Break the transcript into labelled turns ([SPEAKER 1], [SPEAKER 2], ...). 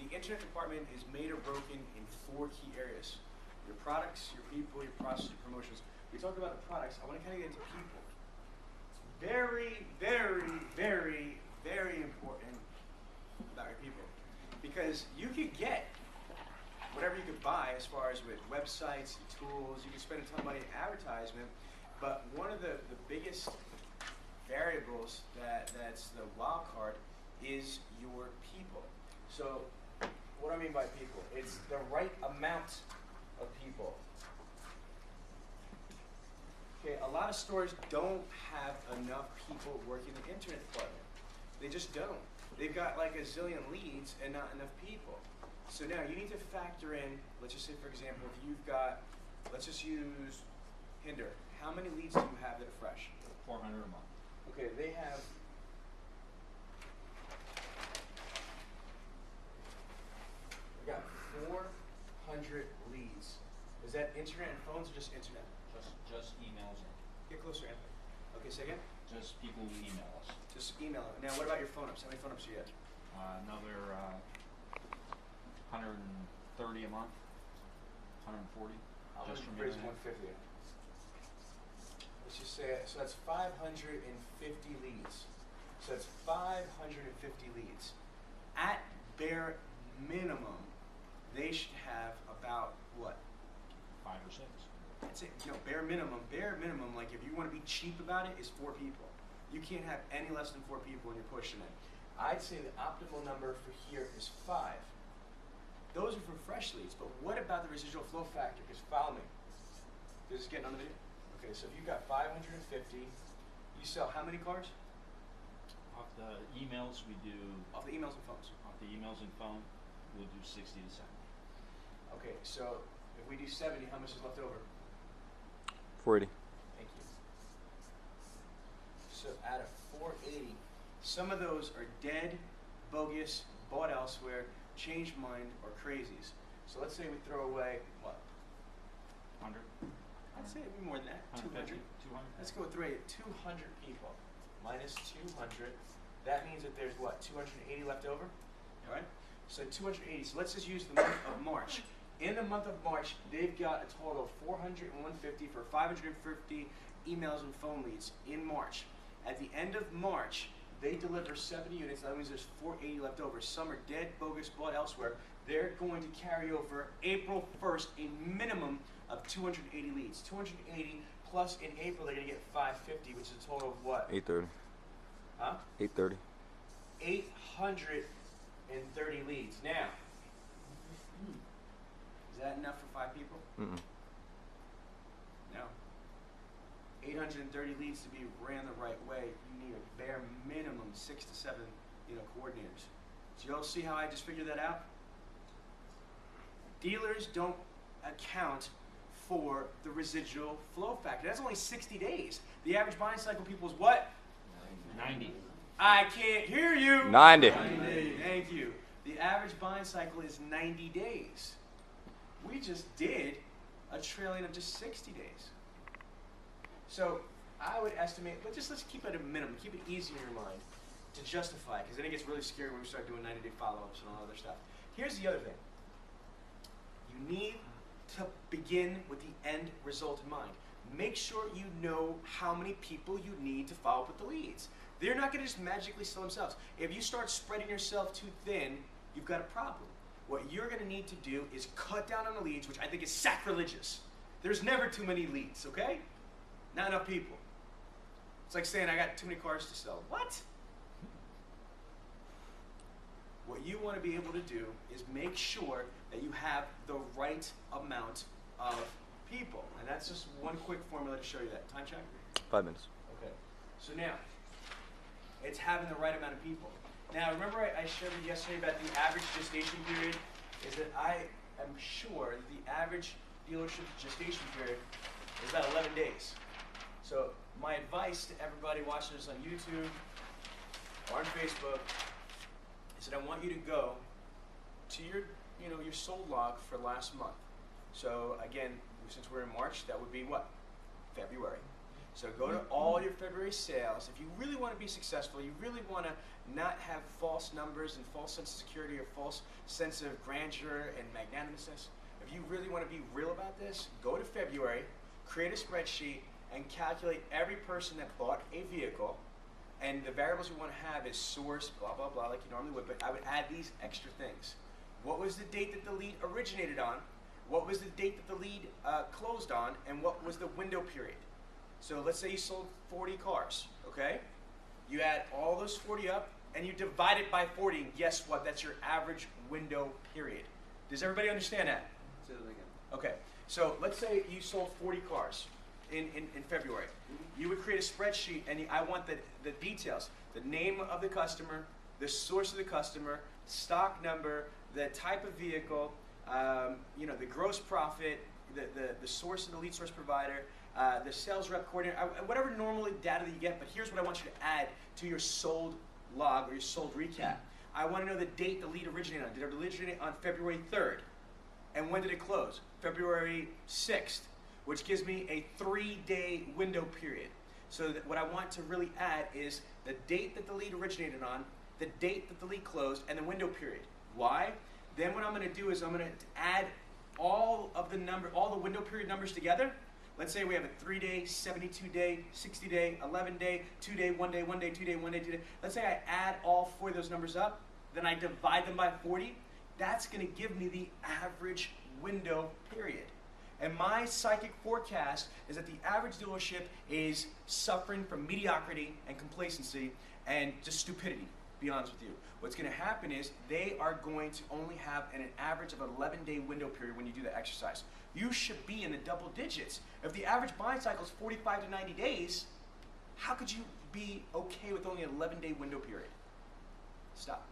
[SPEAKER 1] the internet department is made or broken in 4 key areas. Your products, your people, your process, your promotions. We talked about the products. I want to kind of get into people. Very, very, very, very important about your people. Because you could get whatever you could buy as far as with websites, tools, you can spend a ton of money in advertisement, but one of the biggest variables that's the wild card is your people. So what do I mean by people? It's the right amount of people. Okay, a lot of stores don't have enough people working in the internet department. They just don't. They've got like a zillion leads and not enough people. So now you need to factor in, let's just say for example, if you've got, let's just use Hinder. How many leads do you have that are fresh?
[SPEAKER 2] 400 a month.
[SPEAKER 1] Okay, they have, we got 400 leads. Is that internet and phones or just internet?
[SPEAKER 2] Just emails.
[SPEAKER 1] Get closer, Anthony. Okay, say again?
[SPEAKER 2] Just people who email us.
[SPEAKER 1] Just email it. Now what about your phone ups? How many phone ups do you get?
[SPEAKER 2] Another 130 a month, 140. Just from
[SPEAKER 1] Raise
[SPEAKER 2] internet.
[SPEAKER 1] 150. Let's just say, so that's 550 leads. So that's 550 leads. At bare minimum, they should have about what?
[SPEAKER 2] 5 or 6.
[SPEAKER 1] That's it. You know, bare minimum, like if you want to be cheap about it, is 4 people. You can't have any less than 4 people when you're pushing it. I'd say the optimal number for here is 5. Those are for fresh leads, but what about the residual flow factor? Because follow me. This is getting on the video. Okay, so if you've got 550, you sell how many cars?
[SPEAKER 2] Off the emails, we do.
[SPEAKER 1] Off the emails and phones.
[SPEAKER 2] Off the emails and phone, we'll do 60 to 70.
[SPEAKER 1] Okay, so if we do 70, how much is left over?
[SPEAKER 3] 40.
[SPEAKER 1] Thank you. So out of 480, some of those are dead, bogus, bought elsewhere, changed mind, or crazies. So let's say we throw away, what?
[SPEAKER 2] 100.
[SPEAKER 1] I'd say it'd be more than that, 200.
[SPEAKER 2] 200.
[SPEAKER 1] Let's go with 200 people. Minus 200. That means that there's what, 280 left over? All right? So 280. So let's just use the month of March. In the month of March, they've got a total of 400 and 150 for 550 emails and phone leads in March. At the end of March, they deliver 70 units. That means there's 480 left over. Some are dead, bogus, bought elsewhere. They're going to carry over April 1st a minimum of 280 leads. 280 plus in April, they're going to get 550, which is a total of what?
[SPEAKER 3] 830.
[SPEAKER 1] Huh?
[SPEAKER 3] 830.
[SPEAKER 1] 830 leads. Now, is that enough for 5 people?
[SPEAKER 3] Mm-mm.
[SPEAKER 1] No. 830 leads to be ran the right way. You need a bare minimum 6 to 7, coordinators. So you all see how I just figured that out? Dealers don't account for the residual flow factor. That's only 60 days. The average buying cycle, people, is what?
[SPEAKER 2] 90.
[SPEAKER 1] I can't hear you.
[SPEAKER 3] 90.
[SPEAKER 1] 90. Thank you. The average buying cycle is 90 days. We just did a trailing of just 60 days. So I would estimate, but just let's keep it at a minimum, keep it easy in your mind to justify, because then it gets really scary when we start doing 90-day follow-ups and all other stuff. Here's the other thing. You need to begin with the end result in mind. Make sure you know how many people you need to follow up with the leads. They're not going to just magically sell themselves. If you start spreading yourself too thin, you've got a problem. What you're going to need to do is cut down on the leads, which I think is sacrilegious. There's never too many leads, okay? Not enough people. It's like saying I got too many cars to sell. What? What you want to be able to do is make sure that you have the right amount of people. And that's just one quick formula to show you that. Time check?
[SPEAKER 3] 5 minutes.
[SPEAKER 1] Okay. So now, it's having the right amount of people. Now, remember I shared with you yesterday about the average gestation period? Is that I am sure that the average dealership gestation period is about 11 days. So my advice to everybody watching this on YouTube or on Facebook is that I want you to go to your sold log for last month. So again, since we're in March, that would be what? February. So go to all your February sales. If you really want to be successful, you really want to not have false numbers and false sense of security or false sense of grandeur and magnanimousness. If you really want to be real about this, go to February, create a spreadsheet, and calculate every person that bought a vehicle. And the variables we want to have is source, blah, blah, blah, like you normally would, but I would add these extra things. What was the date that the lead originated on? What was the date that the lead closed on? And what was the window period? So let's say you sold 40 cars, okay? You add all those 40 up, and you divide it by 40, and guess what? That's your average window period. Does everybody understand that?
[SPEAKER 4] Say that again.
[SPEAKER 1] Okay, so let's say you sold 40 cars in February. You would create a spreadsheet, and I want the details, the name of the customer, the source of the customer, stock number, the type of vehicle, the gross profit, the source of the lead source provider, the sales rep coordinator, whatever normal data that you get, but here's what I want you to add to your sold log or your sold recap. I want to know the date the lead originated on. Did it originate on February 3rd? And when did it close? February 6th, which gives me a 3-day window period. So that what I want to really add is the date that the lead originated on, the date that the lead closed, and the window period. Why? Then what I'm going to do is I'm going to add all the window period numbers together. Let's say we have a 3-day, 72-day, 60-day, 11-day, 2-day, 1-day, 1-day, 2-day, 1-day, 2-day. Let's say I add all 4 of those numbers up, then I divide them by 40. That's going to give me the average window period. And my psychic forecast is that the average dealership is suffering from mediocrity and complacency and just stupidity, to be honest with you. What's going to happen is they are going to only have an average of an 11-day window period when you do the exercise. You should be in the double digits. If the average buying cycle is 45 to 90 days, how could you be okay with only an 11-day window period? Stop.